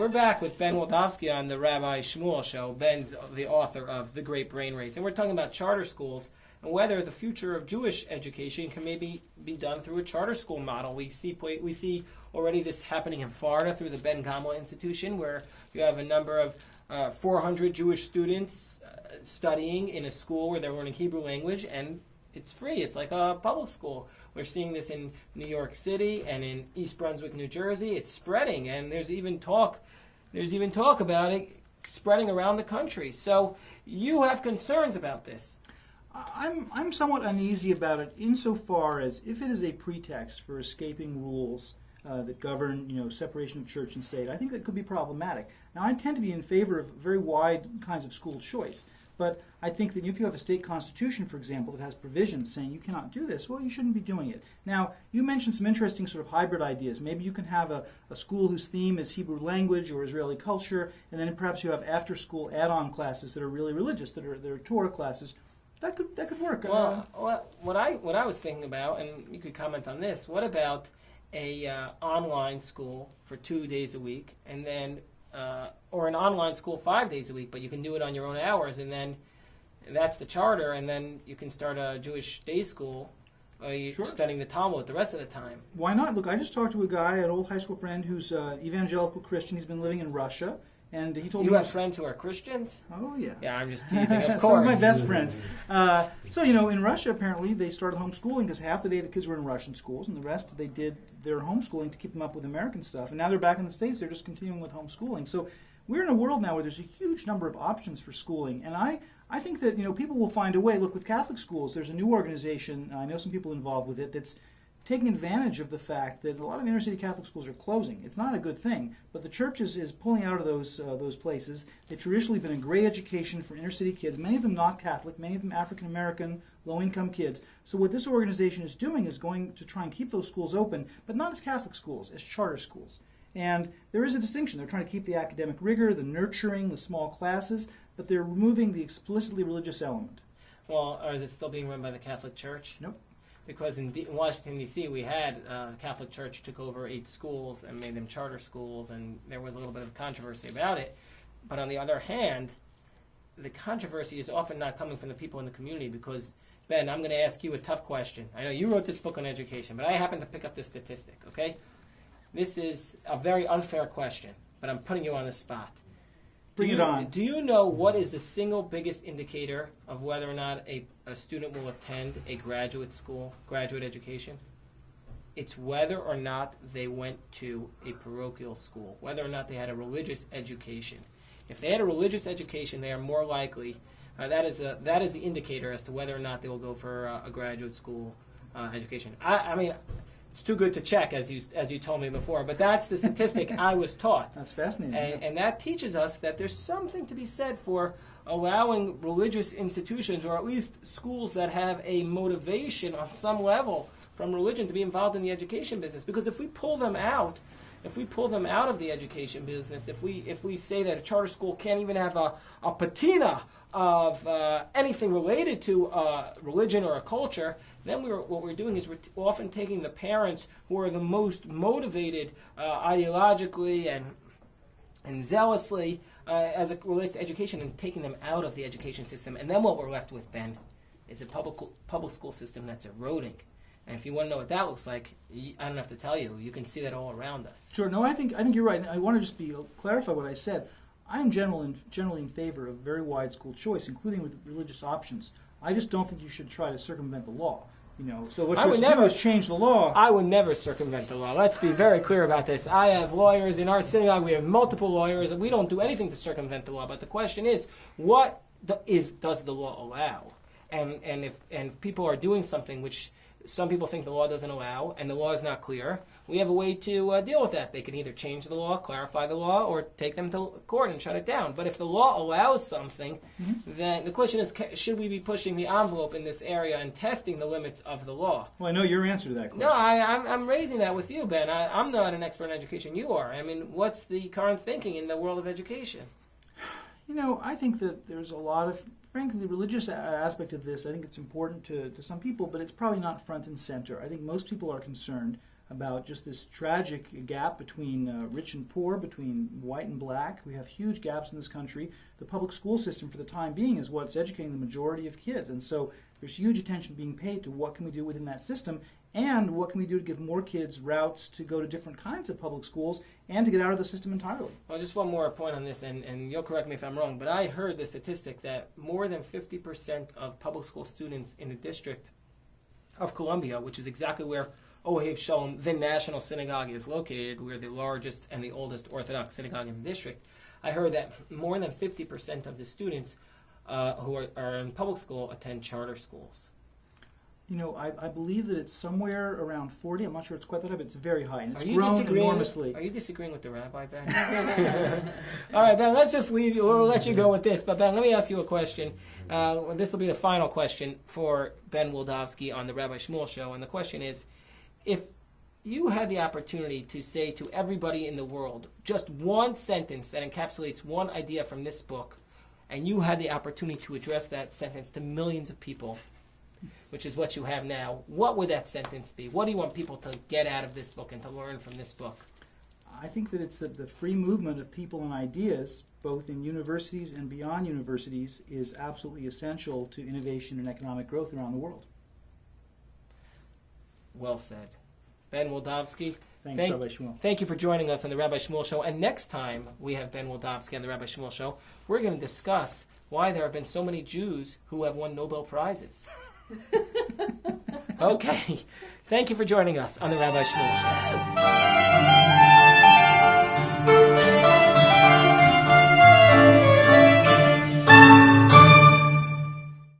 We're back with Ben Wildavsky on the Rabbi Shmuel Show. Ben's the author of The Great Brain Race. And we're talking about charter schools and whether the future of Jewish education can maybe be done through a charter school model. We see already this happening in Florida through the Ben Gamla Institution, where you have a number of 400 Jewish students studying in a school where they're learning Hebrew language, and it's free. It's like a public school. We're seeing this in New York City and in East Brunswick, New Jersey. It's spreading, and there's even talk about it spreading around the country. So you have concerns about this. I'm somewhat uneasy about it insofar as if it is a pretext for escaping rules that govern, separation of church and state. I think that could be problematic. Now, I tend to be in favor of very wide kinds of school choice. But I think that if you have a state constitution, for example, that has provisions saying you cannot do this, well, you shouldn't be doing it. Now, you mentioned some interesting sort of hybrid ideas. Maybe you can have a school whose theme is Hebrew language or Israeli culture, and then perhaps you have after-school add-on classes that are really religious, that are Torah classes. That could work. Well, what I was thinking about, and you could comment on this, what about a online school for 2 days a week, and then or an online school 5 days a week, but you can do it on your own hours, and then that's the charter, and then you can start a Jewish day school, you're studying the Talmud the rest of the time. Why not? Look, I just talked to a guy, an old high school friend who's evangelical Christian. He's been living in Russia, and he told me... You have friends who are Christians? Oh, yeah. Yeah, I'm just teasing, of course. Some of my best friends. So, in Russia, apparently, they started homeschooling because half the day the kids were in Russian schools, and the rest they did their homeschooling to keep them up with American stuff. And now they're back in the States. They're just continuing with homeschooling. So we're in a world now where there's a huge number of options for schooling. And I think that, people will find a way. Look, with Catholic schools, there's a new organization, I know some people involved with it, that's taking advantage of the fact that a lot of inner-city Catholic schools are closing. It's not a good thing, but the church is pulling out of those places. They've traditionally been a great education for inner-city kids, many of them not Catholic, many of them African-American, low-income kids. So what this organization is doing is going to try and keep those schools open, but not as Catholic schools, as charter schools. And there is a distinction. They're trying to keep the academic rigor, the nurturing, the small classes, but they're removing the explicitly religious element. Well, or is it still being run by the Catholic Church? Nope. Because in Washington, D.C., we had the Catholic Church took over 8 schools and made them charter schools, and there was a little bit of controversy about it. But on the other hand, the controversy is often not coming from the people in the community because, Ben, I'm going to ask you a tough question. I know you wrote this book on education, but I happen to pick up this statistic, okay? This is a very unfair question, but I'm putting you on the spot. Bring it on. Do you know what is the single biggest indicator of whether or not a student will attend a graduate school, graduate education? It's whether or not they went to a parochial school, whether or not they had a religious education. If they had a religious education, they are more likely, that is the indicator as to whether or not they will go for a graduate school education. I mean, it's too good to check, as you told me before, but that's the statistic I was taught. That's fascinating. And that teaches us that there's something to be said for allowing religious institutions, or at least schools that have a motivation on some level from religion, to be involved in the education business. Because if we pull them out of the education business, if we say that a charter school can't even have a patina of anything related to religion or a culture, then what we're doing is we're often taking the parents who are the most motivated ideologically and zealously as it relates to education, and taking them out of the education system. And then what we're left with, Ben, is a public school system that's eroding. And if you want to know what that looks like, I don't have to tell you. You can see that all around us. Sure. No, I think you're right. I want to just clarify what I said. I'm generally in favor of very wide school choice, including with religious options. I just don't think you should try to circumvent the law. So what you have to do is change the law. I would never circumvent the law. Let's be very clear about this. I have lawyers in our synagogue. We have multiple lawyers, and we don't do anything to circumvent the law. But the question is, what does the law allow? And if people are doing something which some people think the law doesn't allow, and the law is not clear, we have a way to deal with that. They can either change the law, clarify the law, or take them to court and shut it down. But if the law allows something, then the question is, should we be pushing the envelope in this area and testing the limits of the law? Well, I know your answer to that question. No, I'm raising that with you, Ben. I'm not an expert in education. You are. I mean, what's the current thinking in the world of education? I think that there's a lot of, frankly, the religious aspect of this. I think it's important to some people, but it's probably not front and center. I think most people are concerned about just this tragic gap between rich and poor, between white and black. We have huge gaps in this country. The public school system, for the time being, is what's educating the majority of kids. And so there's huge attention being paid to what can we do within that system, and what can we do to give more kids routes to go to different kinds of public schools and to get out of the system entirely. Well, just one more point on this, and you'll correct me if I'm wrong, but I heard the statistic that more than 50% of public school students in the District of Columbia, which is exactly where Ohev Shalom, the National Synagogue, is located. We're the largest and the oldest Orthodox synagogue in the district. I heard that more than 50% of the students who are in public school attend charter schools. You know, I believe that it's somewhere around 40. I'm not sure it's quite that high, but it's very high, and it's Are you grown disagreeing- enormously. Are you disagreeing with the rabbi, Ben? All right, Ben, let's just leave you. We'll let you go with this. But, Ben, let me ask you a question. This will be the final question for Ben Wildavsky on the Rabbi Shmuel Show. And the question is, if you had the opportunity to say to everybody in the world just one sentence that encapsulates one idea from this book, and you had the opportunity to address that sentence to millions of people, which is what you have now, what would that sentence be? What do you want people to get out of this book and to learn from this book? I think that it's that the free movement of people and ideas, both in universities and beyond universities, is absolutely essential to innovation and economic growth around the world. Well said. Ben Wildavsky, Thanks, Rabbi Shmuel. thank you for joining us on the Rabbi Shmuel Show. And next time we have Ben Wildavsky on the Rabbi Shmuel Show, we're going to discuss why there have been so many Jews who have won Nobel Prizes. Okay. Thank you for joining us on the Rabbi Shmuel Show.